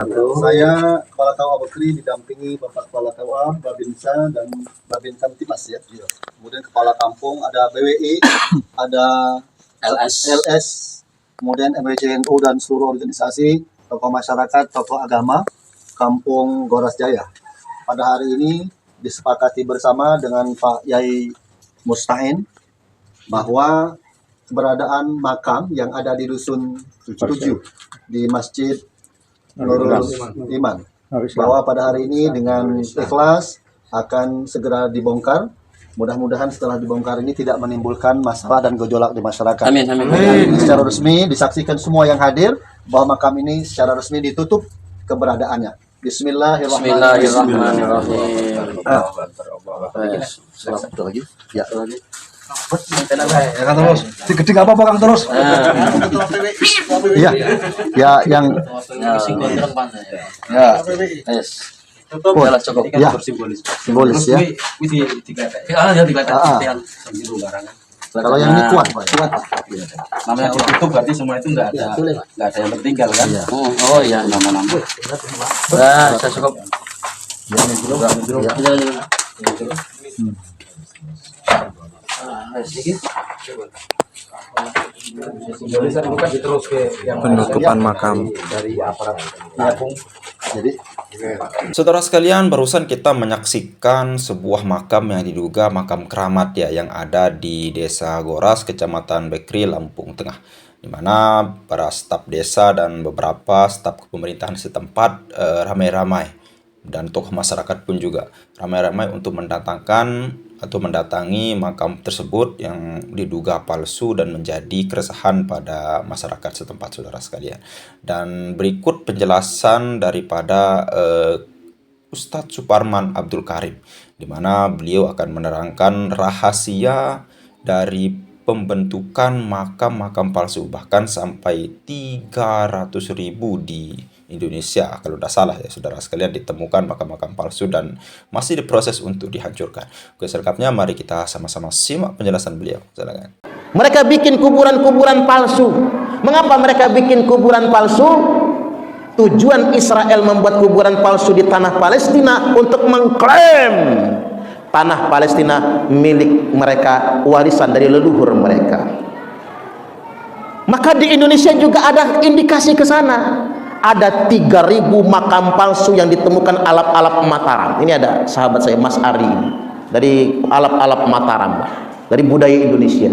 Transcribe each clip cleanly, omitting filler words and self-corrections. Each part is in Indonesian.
Saya Kepala TAU Bakri didampingi Bapak Kepala TAU Babinsa dan Babin Kamtimas ya. Kemudian Kepala Kampung ada BWI, ada LS, kemudian MWJNU dan seluruh organisasi, tokoh masyarakat, tokoh agama, Kampung Goras Jaya. Pada hari ini disepakati bersama dengan Pak Yai Mustain bahwa keberadaan makam yang ada di Dusun 7 di Masjid Nurul Iman, bahwa pada hari ini dengan ikhlas akan segera dibongkar. Mudah-mudahan setelah dibongkar ini tidak menimbulkan masalah dan gejolak di masyarakat. Amin, amin. Secara resmi disaksikan semua yang hadir bahwa makam ini secara resmi ditutup keberadaannya. Bismillahirrahmanirrahim. Satu lagi. Ya. Kang terus, digeding apa Kang terus? Iya. Ya yang Ya. Yes. Cukup. Cukup. ya simbolis ya. Kalau yang ini kuat, Pak. Kuat. Namanya ditutup berarti semua itu nggak ada yang tertinggal kan? Iya. Oh iya, nama-nama. Nah, saya cukup. Penutupan makam. Jadi Saudara sekalian, barusan kita menyaksikan sebuah makam yang diduga makam keramat ya, yang ada di Desa Goras, Kecamatan Bekri, Lampung Tengah, di mana para staf desa dan beberapa staf pemerintahan setempat ramai-ramai, dan tokoh masyarakat pun juga ramai-ramai untuk mendatangi makam tersebut yang diduga palsu dan menjadi keresahan pada masyarakat setempat, saudara sekalian. Dan berikut penjelasan daripada Ustadz Suparman Abdul Karim, di mana beliau akan menerangkan rahasia dari pembentukan makam-makam palsu, bahkan sampai 300.000 di Indonesia, kalau tidak salah ya saudara sekalian, ditemukan makam-makam palsu dan masih diproses untuk dihancurkan. Oke, selengkapnya mari kita sama-sama simak penjelasan beliau. Silakan. Mereka bikin kuburan-kuburan palsu. Mengapa mereka bikin kuburan palsu? Tujuan Israel membuat kuburan palsu di tanah Palestina untuk mengklaim tanah Palestina milik mereka, warisan dari leluhur mereka. Maka di Indonesia juga ada indikasi ke sana. Ada 3.000 makam palsu yang ditemukan alap-alap Mataram. Ini ada sahabat saya Mas Ari dari alap-alap Mataram, dari budaya Indonesia.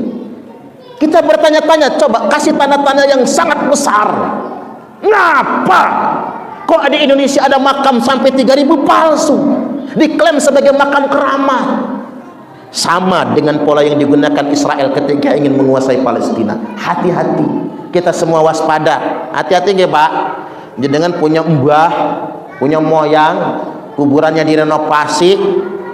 Kita bertanya-tanya, coba kasih tanda-tanda yang sangat besar. Ngapa kok di Indonesia ada makam sampai 3.000 palsu, diklaim sebagai makam keramat? Sama dengan pola yang digunakan Israel ketika ingin menguasai Palestina. Hati-hati, kita semua waspada. Hati-hati nggih Pak. Dengan punya mbah, punya moyang, kuburannya direnovasi,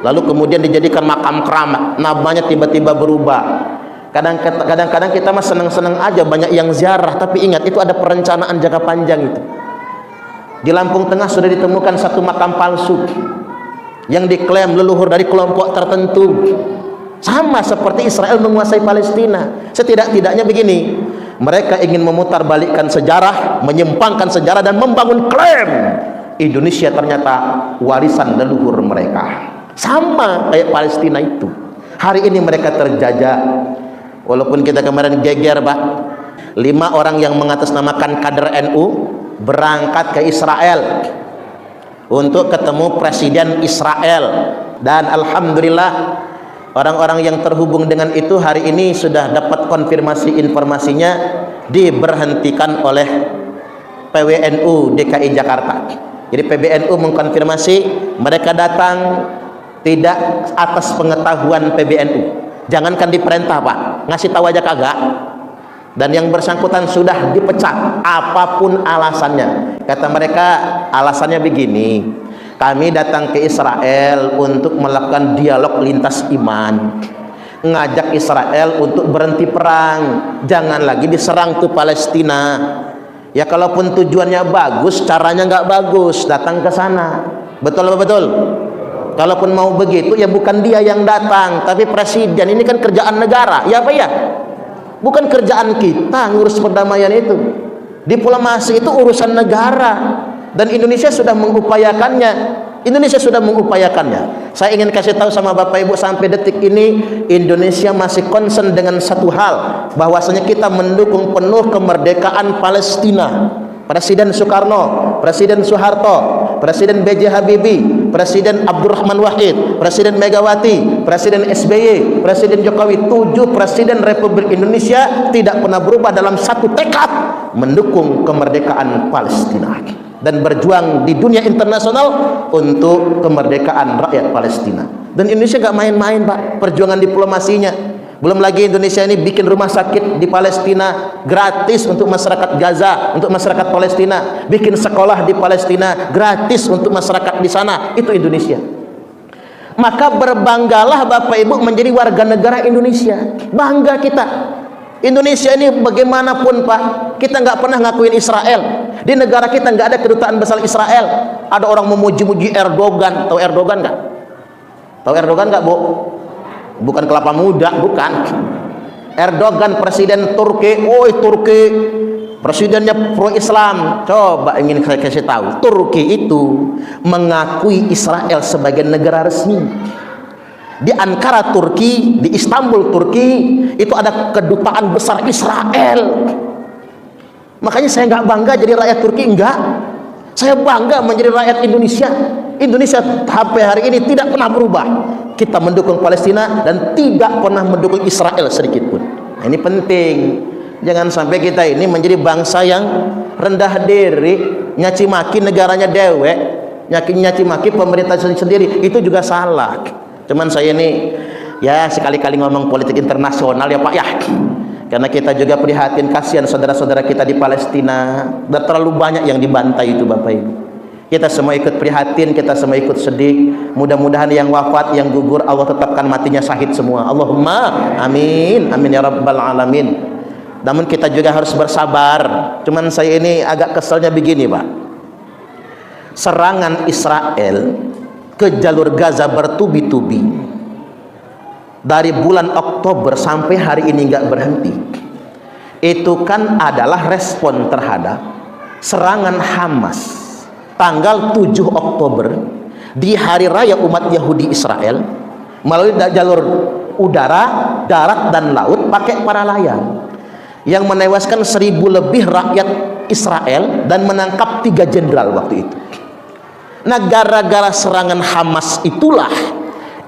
lalu kemudian dijadikan makam keramat, namanya tiba-tiba berubah. Kadang-kadang kita mah senang-senang aja banyak yang ziarah, tapi ingat itu ada perencanaan jangka panjang itu. Di Lampung Tengah sudah ditemukan satu makam palsu yang diklaim leluhur dari kelompok tertentu. Sama seperti Israel menguasai Palestina. Setidak-tidaknya begini, mereka ingin memutarbalikkan sejarah, menyimpangkan sejarah dan membangun klaim Indonesia ternyata warisan leluhur mereka. Sama kayak Palestina itu. Hari ini mereka terjajah. Walaupun kita kemarin geger Pak, 5 orang yang mengatasnamakan kader NU berangkat ke Israel untuk ketemu Presiden Israel, dan alhamdulillah orang-orang yang terhubung dengan itu hari ini sudah dapat konfirmasi informasinya diberhentikan oleh PWNU DKI Jakarta. Jadi PBNU mengkonfirmasi mereka datang tidak atas pengetahuan PBNU. Jangankan diperintah Pak, ngasih tahu aja kagak. Dan yang bersangkutan sudah dipecat apapun alasannya. Kata mereka alasannya begini, kami datang ke Israel untuk melakukan dialog lintas iman, ngajak Israel untuk berhenti perang, jangan lagi diserang tuh Palestina. Ya kalaupun tujuannya bagus, caranya nggak bagus, datang ke sana. Betul apa betul? Kalaupun mau begitu ya bukan dia yang datang, tapi presiden. Ini kan kerjaan negara, ya apa ya? Bukan kerjaan kita ngurus perdamaian itu. Diplomasi itu urusan negara. dan Indonesia sudah mengupayakannya. Indonesia sudah mengupayakannya. Saya ingin kasih tahu sama Bapak Ibu, sampai detik ini Indonesia masih concern dengan satu hal, bahwasanya kita mendukung penuh kemerdekaan Palestina. Presiden Soekarno, Presiden Soeharto, Presiden B.J. Habibie, Presiden Abdurrahman Wahid, Presiden Megawati, Presiden SBY, Presiden Jokowi, 7 Presiden Republik Indonesia tidak pernah berubah dalam satu tekad mendukung kemerdekaan Palestina dan berjuang di dunia internasional untuk kemerdekaan rakyat Palestina. Dan Indonesia nggak main-main, Pak, perjuangan diplomasinya. Belum lagi Indonesia ini bikin rumah sakit di Palestina gratis untuk masyarakat Gaza, untuk masyarakat Palestina, bikin sekolah di Palestina gratis untuk masyarakat di sana. Itu Indonesia. Maka berbanggalah Bapak Ibu menjadi warga negara Indonesia. Bangga kita. Indonesia ini bagaimanapun, Pak, kita nggak pernah ngakuin Israel. Di negara kita nggak ada kedutaan besar Israel. Ada orang memuji-muji Erdogan. Tahu Erdogan nggak? Tahu Erdogan nggak, Bu? Bukan kelapa muda, bukan. Erdogan presiden Turki. Turki presidennya pro Islam. Coba ingin saya kasih tahu, Turki itu mengakui Israel sebagai negara resmi. Di Ankara Turki, di Istanbul Turki, itu ada kedutaan besar Israel. Makanya saya nggak bangga jadi rakyat Turki, enggak. Saya bangga menjadi rakyat Indonesia. Indonesia sampai hari ini tidak pernah berubah. Kita mendukung Palestina dan tidak pernah mendukung Israel sedikit pun. Nah, ini penting. Jangan sampai kita ini menjadi bangsa yang rendah diri, nyaci maki negaranya dewek, nyaci maki pemerintah sendiri. Itu juga salah. Cuman saya ini ya sekali-kali ngomong politik internasional ya, Pak, ya. Karena kita juga prihatin, kasihan saudara-saudara kita di Palestina. Dan terlalu banyak yang dibantai itu, Bapak Ibu. Kita semua ikut prihatin, kita semua ikut sedih. Mudah-mudahan yang wafat, yang gugur, Allah tetapkan matinya syahid semua. Allahumma amin, amin ya rabbal alamin. Namun kita juga harus bersabar. Cuman saya ini agak keselnya begini, Pak. Serangan Israel ke jalur Gaza bertubi-tubi dari bulan Oktober sampai hari ini nggak berhenti. Itu kan adalah respon terhadap serangan Hamas tanggal 7 Oktober di hari raya umat Yahudi Israel melalui jalur udara, darat, dan laut pakai para layang yang menewaskan 1000 lebih rakyat Israel dan menangkap 3 jenderal waktu itu. Nah, gara-gara serangan Hamas itulah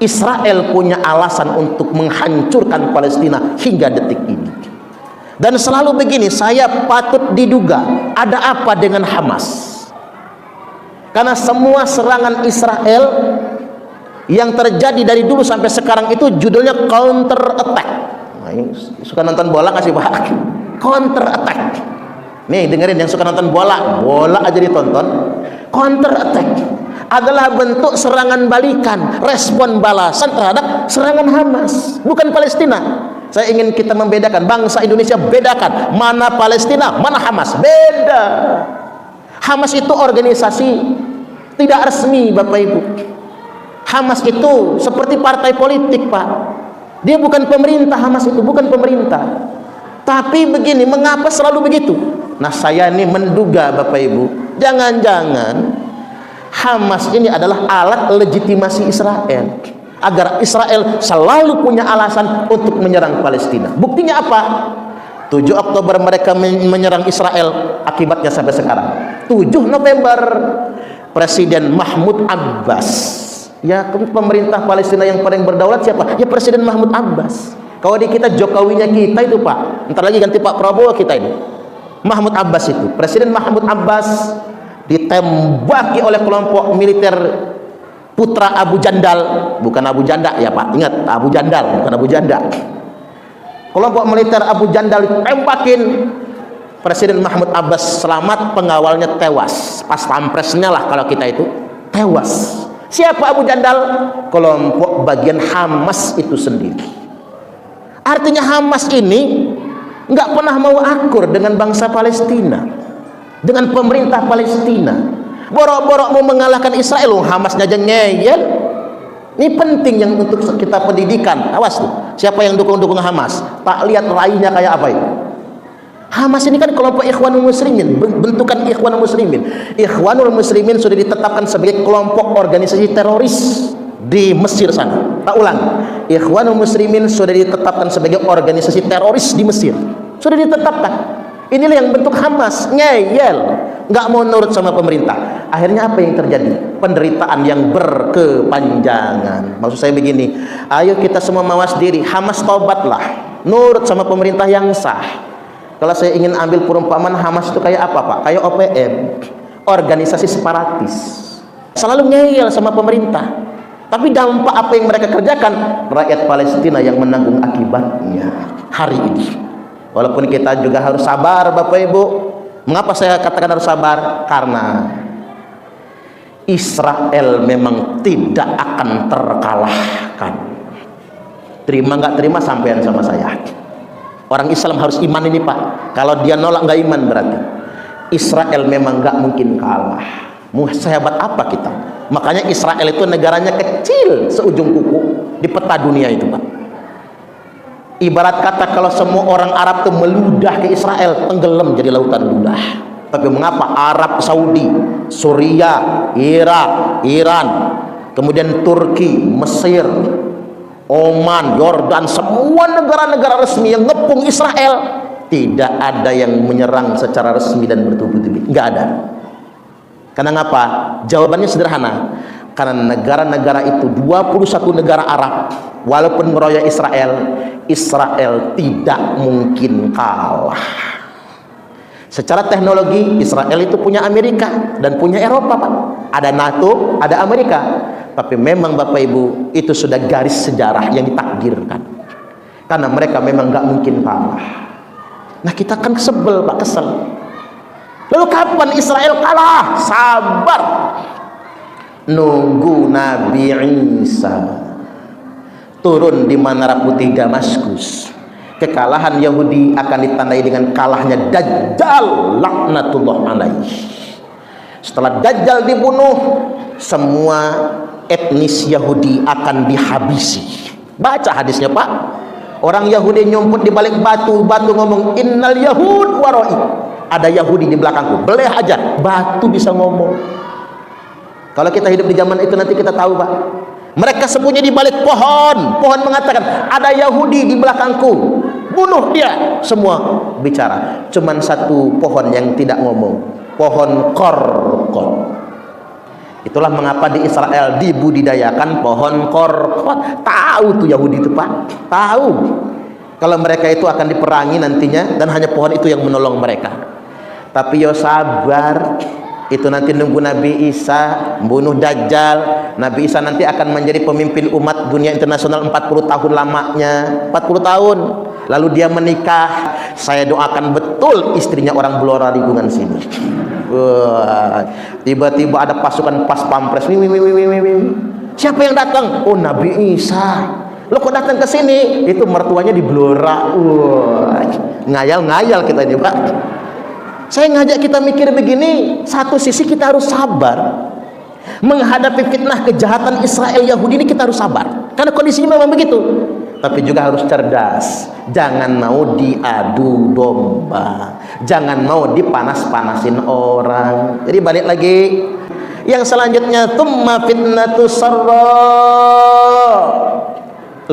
Israel punya alasan untuk menghancurkan Palestina hingga detik ini. Dan selalu begini, saya patut diduga ada apa dengan Hamas. Karena semua serangan Israel yang terjadi dari dulu sampai sekarang itu judulnya counter attack. Nah, suka nonton bola nggak sih, Pak? Counter attack. Nih dengerin, yang suka nonton bola, bola aja ditonton. Counter attack adalah bentuk serangan balikan, respon balasan terhadap serangan Hamas, bukan Palestina. Saya ingin kita membedakan, bangsa Indonesia bedakan mana Palestina, mana Hamas. Beda. Hamas itu organisasi tidak resmi, Bapak Ibu. Hamas itu seperti partai politik, Pak. Dia bukan pemerintah. Hamas itu bukan pemerintah. Tapi begini, mengapa selalu begitu? Nah, saya ini menduga, Bapak Ibu, jangan-jangan Hamas ini adalah alat legitimasi Israel, agar Israel selalu punya alasan untuk menyerang Palestina. Buktinya apa? 7 Oktober mereka menyerang Israel, akibatnya sampai sekarang. 7 November Presiden Mahmud Abbas, ya pemerintah Palestina yang paling berdaulat siapa? Ya Presiden Mahmud Abbas. Kalau di kita Jokowinya kita itu, Pak, ntar lagi ganti Pak Prabowo kita ini. Mahmud Abbas itu, Presiden Mahmud Abbas ditembaki oleh kelompok militer putra Abu Jandal, bukan Abu Janda ya, Pak, ingat, Abu Jandal, bukan Abu Janda. Kelompok militer Abu Jandal ditembakin, Presiden Mahmud Abbas selamat, pengawalnya tewas. Pas pampresnya lah kalau kita itu tewas. Siapa Abu Jandal? Kelompok bagian Hamas itu sendiri. Artinya Hamas ini nggak pernah mau akur dengan bangsa Palestina, dengan pemerintah Palestina. Borok-borok mau mengalahkan Israel, Hamasnya aja ngeyel. Ini penting yang untuk kita pendidikan. Awas tuh, siapa yang dukung-dukung Hamas, tak lihat raihnya kayak apa itu. Hamas ini kan kelompok Ikhwanul Muslimin, bentukan Ikhwanul Muslimin. Ikhwanul Muslimin sudah ditetapkan sebagai kelompok organisasi teroris di Mesir sana. Tak ulang, Ikhwanul Muslimin sudah ditetapkan sebagai organisasi teroris di Mesir. Sudah ditetapkan. Inilah yang bentuk Hamas, ngeyel, nggak mau nurut sama pemerintah. Akhirnya apa yang terjadi? Penderitaan yang berkepanjangan. Maksud saya begini, ayo kita semua mawas diri. Hamas tobatlah, nurut sama pemerintah yang sah. Kalau saya ingin ambil perumpamaan, Hamas itu kayak apa Pak? Kayak OPM, organisasi separatis. Selalu ngeyel sama pemerintah. Tapi dampak apa yang mereka kerjakan? Rakyat Palestina yang menanggung akibatnya hari ini. Walaupun kita juga harus sabar Bapak Ibu. Mengapa saya katakan harus sabar? Karena Israel memang tidak akan terkalahkan. Terima nggak terima sampean sama saya. Orang Islam harus iman ini Pak. Kalau dia nolak nggak iman berarti Israel memang nggak mungkin kalah. Mau sehebat apa kita? Makanya Israel itu negaranya kecil seujung kuku di peta dunia itu Pak. Ibarat kata kalau semua orang Arab itu meludah ke Israel, tenggelam jadi lautan ludah. Tapi mengapa Arab Saudi, Suriah, Irak, Iran, kemudian Turki, Mesir, Oman, Yordan, semua negara-negara resmi yang ngepung Israel, tidak ada yang menyerang secara resmi dan bertubi-tubi, nggak ada. Karena ngapa? Jawabannya sederhana. Karena negara-negara itu 21 negara Arab, walaupun meroyok Israel, Israel tidak mungkin kalah. Secara teknologi Israel itu punya Amerika dan punya Eropa Pak. Ada NATO, ada Amerika. Tapi memang Bapak Ibu, itu sudah garis sejarah yang ditakdirkan. Karena mereka memang nggak mungkin kalah. Nah kita kan sebel Pak, kesel. Lalu kapan Israel kalah? Sabar. Nunggu Nabi Isa turun di Menara Putih Damaskus. Kekalahan Yahudi akan ditandai dengan kalahnya Dajjal laknatullah alaih. Setelah Dajjal dibunuh, semua etnis Yahudi akan dihabisi. Baca hadisnya Pak. Orang Yahudi nyumput di balik batu, batu ngomong innal yahud waroi. Ada Yahudi di belakangku, beleh aja, batu bisa ngomong. Kalau kita hidup di zaman itu nanti kita tahu Pak. Mereka sembunyi di balik pohon. Pohon mengatakan ada Yahudi di belakangku, bunuh dia. Semua bicara. Cuman satu pohon yang tidak ngomong, pohon korkot. Itulah mengapa di Israel dibudidayakan pohon korkot. Tahu tuh Yahudi itu Pak, tahu kalau mereka itu akan diperangi nantinya dan hanya pohon itu yang menolong mereka. Tapi yo sabar, itu nanti nunggu Nabi Isa bunuh Dajjal. Nabi Isa nanti akan menjadi pemimpin umat dunia internasional 40 tahun lamanya, 40 tahun. Lalu dia menikah. Saya doakan betul istrinya orang Blora lingkungan sini. Tiba-tiba ada pasukan pas pampres. Siapa yang datang? Oh Nabi Isa. Lo kok datang ke sini? Itu mertuanya di Blora. Ngayal-ngayal kita ini Pak. Saya ngajak kita mikir begini, satu sisi kita harus sabar menghadapi fitnah kejahatan Israel Yahudi ini, kita harus sabar karena kondisinya memang begitu. Tapi juga harus cerdas, jangan mau diadu domba, jangan mau dipanas-panasin orang. Jadi balik lagi, yang selanjutnya tsumma fitnatu sarra,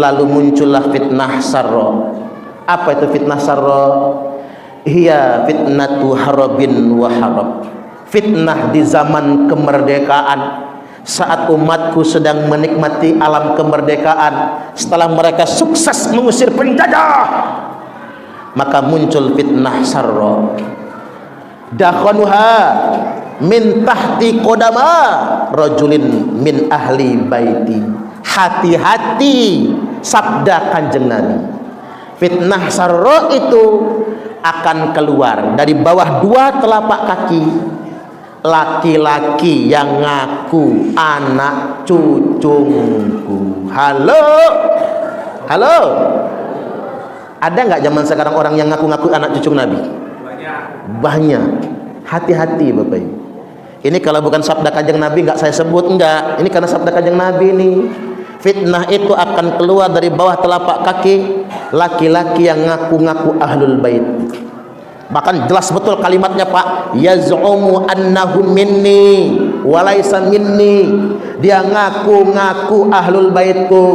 lalu muncullah fitnah sarra. Apa itu fitnah sarra? Hiya fitnatu harabin wa harab. Fitnah di zaman kemerdekaan, saat umatku sedang menikmati alam kemerdekaan, setelah mereka sukses mengusir penjajah, maka muncul fitnah sarra. Dakhanuha min tahti qodama rajulin min ahli baiti. Hati-hati, sabda Kanjeng Nabi. Fitnah sarra itu akan keluar dari bawah dua telapak kaki laki-laki yang ngaku anak cucuku. Halo, halo, ada nggak zaman sekarang orang yang ngaku-ngaku anak cucu Nabi? Banyak. Hati-hati Bapak Ibu. Ini kalau bukan sabda Kanjeng Nabi nggak saya sebut, enggak. Ini karena sabda Kanjeng Nabi ini. Fitnah itu akan keluar dari bawah telapak kaki laki-laki yang ngaku-ngaku ahlul bait. Bahkan jelas betul kalimatnya Pak, yaz'umu annahu minni walaysa minni. Dia ngaku-ngaku ahlul baitku,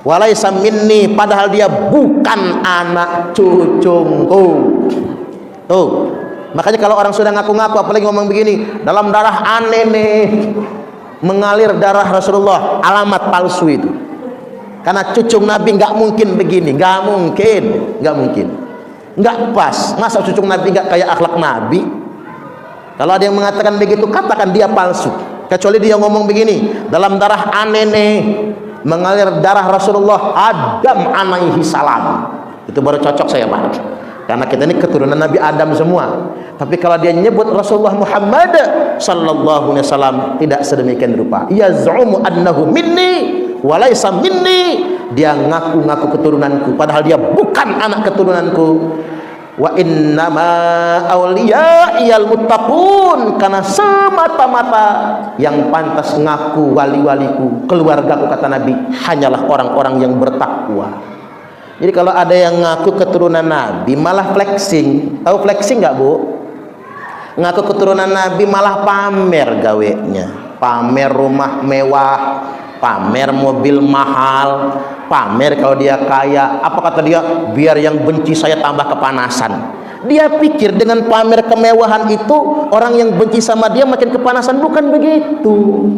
walaysa minni, padahal dia bukan anak cucuku. Tuh, makanya kalau orang sudah ngaku-ngaku, apalagi ngomong begini, dalam darah aneh nih mengalir darah Rasulullah, alamat palsu itu. Karena cucu Nabi nggak mungkin begini, nggak mungkin, nggak pas. Masa cucu Nabi nggak kayak akhlak Nabi? Kalau ada yang mengatakan begitu, katakan dia palsu. Kecuali dia ngomong begini, dalam darah aneh nih mengalir darah Rasulullah Adam alaihi salam, itu baru cocok saya Pak, karena kita ini keturunan Nabi Adam semua. Tapi kalau dia nyebut Rasulullah Muhammad sallallahu alaihi wasallam, tidak sedemikian rupa. Yaz'umu annahu minni walaysa minni, dia ngaku-ngaku keturunanku padahal dia bukan anak keturunanku. Wa innama awliya'iyal muttaqun, karena semata-mata yang pantas ngaku wali-waliku, keluargaku, kata Nabi, hanyalah orang-orang yang bertakwa. Jadi kalau ada yang ngaku keturunan Nabi malah flexing. Tahu flexing nggak Bu? Ngaku keturunan Nabi malah pamer gawenya, pamer rumah mewah, pamer mobil mahal, pamer kalau dia kaya. Apa kata dia? Biar yang benci saya tambah kepanasan. Dia pikir dengan pamer kemewahan itu orang yang benci sama dia makin kepanasan. Bukan begitu.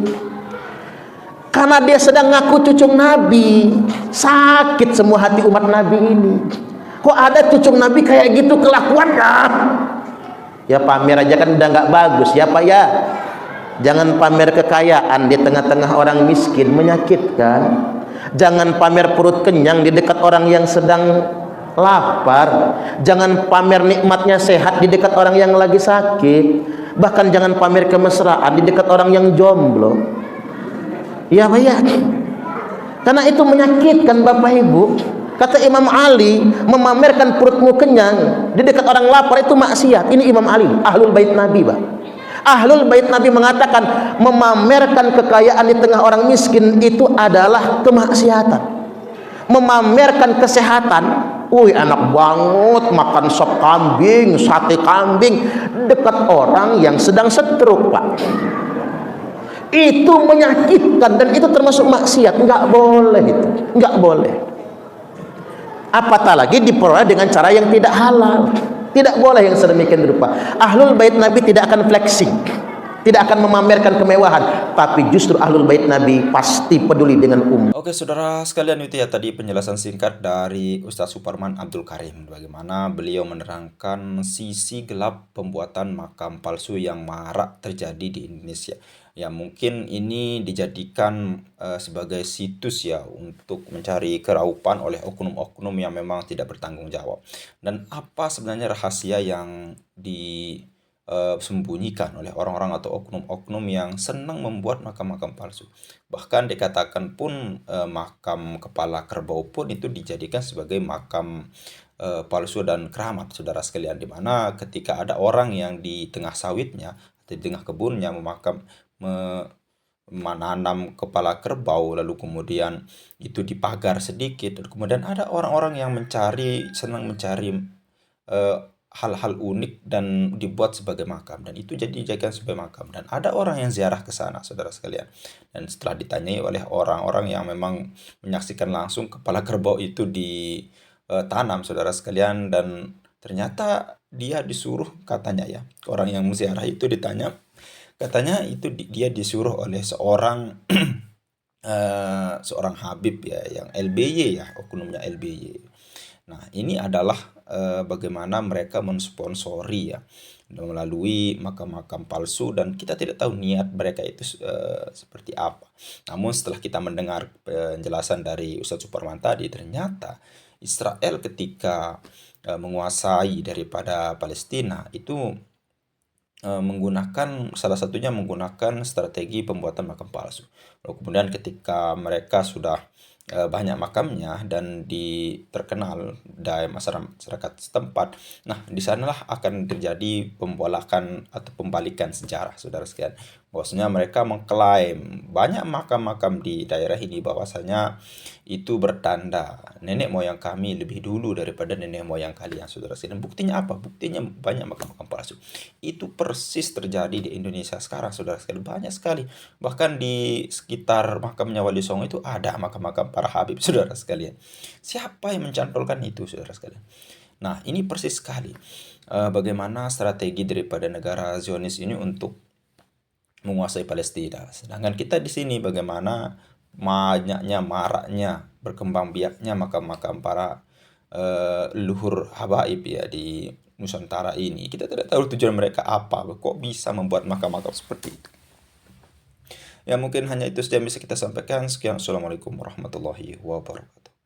Karena dia sedang ngaku cucu Nabi. Sakit semua hati umat Nabi ini. Kok ada cucu Nabi kayak gitu kelakuannya? Ya pamer aja kan udah nggak bagus ya Pak ya. Jangan pamer kekayaan di tengah-tengah orang miskin, menyakitkan. Jangan pamer perut kenyang di dekat orang yang sedang lapar. Jangan pamer nikmatnya sehat di dekat orang yang lagi sakit. Bahkan jangan pamer kemesraan di dekat orang yang jomblo. Ya Pak ya. Karena itu menyakitkan Bapak Ibu. Kata Imam Ali, memamerkan perutmu kenyang di dekat orang lapar itu maksiat. Ini Imam Ali, ahlul bait Nabi Pak. Ahlul bait Nabi mengatakan memamerkan kekayaan di tengah orang miskin itu adalah kemaksiatan. Memamerkan kesehatan, wih enak banget makan sop kambing, sate kambing dekat orang yang sedang stroke Pak. Itu menyakitkan dan itu termasuk maksiat. Nggak boleh itu, nggak boleh. Apatah lagi diperoleh dengan cara yang tidak halal. Tidak boleh yang sedemikian rupa. Ahlul bait Nabi tidak akan flexing, tidak akan memamerkan kemewahan, tapi justru ahlul bait Nabi pasti peduli dengan umat. Oke saudara sekalian, itu ya tadi penjelasan singkat dari Ustadz Suparman Abdul Karim, bagaimana beliau menerangkan sisi gelap pembuatan makam palsu yang marak terjadi di Indonesia. Ya mungkin ini dijadikan sebagai situs ya untuk mencari keraupan oleh oknum-oknum yang memang tidak bertanggung jawab. Dan apa sebenarnya rahasia yang disembunyikan oleh orang-orang atau oknum-oknum yang senang membuat makam-makam palsu. Bahkan dikatakan pun makam kepala kerbau pun itu dijadikan sebagai makam palsu dan keramat saudara sekalian, dimana ketika ada orang yang di tengah sawitnya atau di tengah kebunnya menanam kepala kerbau, lalu kemudian itu dipagar sedikit, dan kemudian ada orang-orang yang senang mencari hal-hal unik dan dibuat sebagai makam, dan itu dijadikan sebagai makam, dan ada orang yang ziarah ke sana saudara sekalian. Dan setelah ditanyai oleh orang-orang yang memang menyaksikan langsung kepala kerbau itu ditanam saudara sekalian, dan ternyata dia disuruh, katanya ya, orang yang ziarah itu ditanya, katanya itu dia disuruh oleh seorang seorang Habib ya, yang LBY ya, oknumnya LBY. Nah ini adalah bagaimana mereka mensponsori ya melalui makam-makam palsu, dan kita tidak tahu niat mereka itu seperti apa. Namun setelah kita mendengar penjelasan dari Ustadz Suparman tadi, ternyata Israel ketika menguasai daripada Palestina itu salah satunya menggunakan strategi pembuatan makam palsu. Lalu kemudian ketika mereka sudah banyak makamnya dan terkenal dari masyarakat setempat. Nah, di sanalah akan terjadi pembolakan atau pembalikan sejarah, saudara sekalian. Bahwasanya mereka mengklaim banyak makam-makam di daerah ini bahwasanya itu bertanda nenek moyang kami lebih dulu daripada nenek moyang kalian, saudara sekalian. Buktinya apa? Buktinya banyak makam-makam palsu. Itu persis terjadi di Indonesia sekarang, saudara sekalian. Banyak sekali. Bahkan di sekitar makamnya Wali Songo itu ada makam-makam para habib, saudara sekalian. Siapa yang mencantolkan itu, saudara sekalian? Nah, ini persis sekali bagaimana strategi daripada negara Zionis ini untuk menguasai Palestina. Sedangkan kita di sini bagaimana banyaknya, maraknya, berkembang biaknya makam-makam para leluhur habaib ya di Nusantara ini. Kita tidak tahu tujuan mereka apa, kok bisa membuat makam-makam seperti itu. Ya, mungkin hanya itu saja yang bisa kita sampaikan. Sekian, assalamualaikum warahmatullahi wabarakatuh.